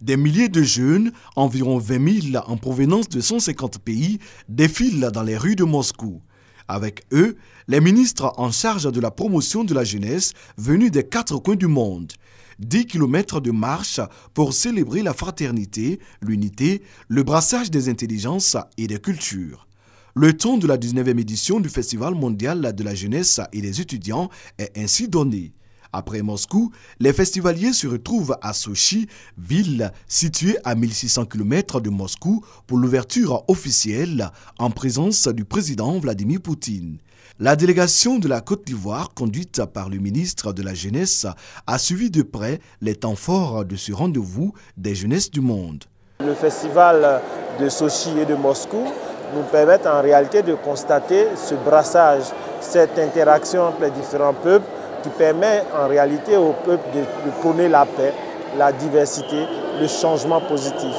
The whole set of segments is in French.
Des milliers de jeunes, environ 20 000 en provenance de 150 pays, défilent dans les rues de Moscou. Avec eux, les ministres en charge de la promotion de la jeunesse venus des 4 coins du monde. 10 km de marche pour célébrer la fraternité, l'unité, le brassage des intelligences et des cultures. Le ton de la 19e édition du Festival mondial de la jeunesse et des étudiants est ainsi donné. Après Moscou, les festivaliers se retrouvent à Sochi, ville située à 1600 km de Moscou, pour l'ouverture officielle en présence du président Vladimir Poutine. La délégation de la Côte d'Ivoire, conduite par le ministre de la Jeunesse, a suivi de près les temps forts de ce rendez-vous des jeunesses du monde. Le festival de Sochi et de Moscou nous permettent en réalité de constater ce brassage, cette interaction entre les différents peuples qui permet en réalité au peuple de prôner la paix, la diversité, le changement positif.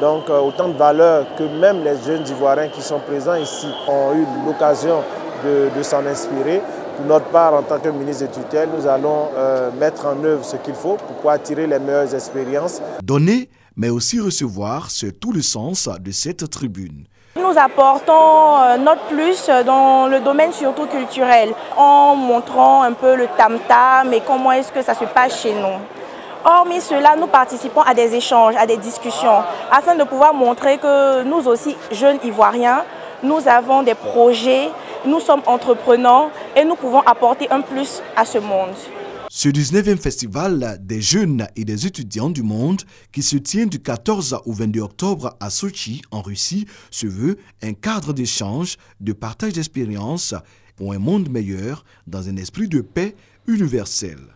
Donc autant de valeurs que même les jeunes Ivoiriens qui sont présents ici ont eu l'occasion de s'en inspirer. Pour notre part, en tant que ministre de tutelle, nous allons mettre en œuvre ce qu'il faut pour pouvoir tirer les meilleures expériences. Donner, mais aussi recevoir, c'est tout le sens de cette tribune. Nous apportons notre plus dans le domaine surtout culturel, en montrant un peu le tam-tam et comment est-ce que ça se passe chez nous. Hormis cela, nous participons à des échanges, à des discussions, afin de pouvoir montrer que nous aussi, jeunes Ivoiriens, nous avons des projets, nous sommes entreprenants et nous pouvons apporter un plus à ce monde. Ce 19e festival des jeunes et des étudiants du monde qui se tient du 14 au 22 octobre à Sochi, en Russie, se veut un cadre d'échange, de partage d'expériences pour un monde meilleur dans un esprit de paix universelle.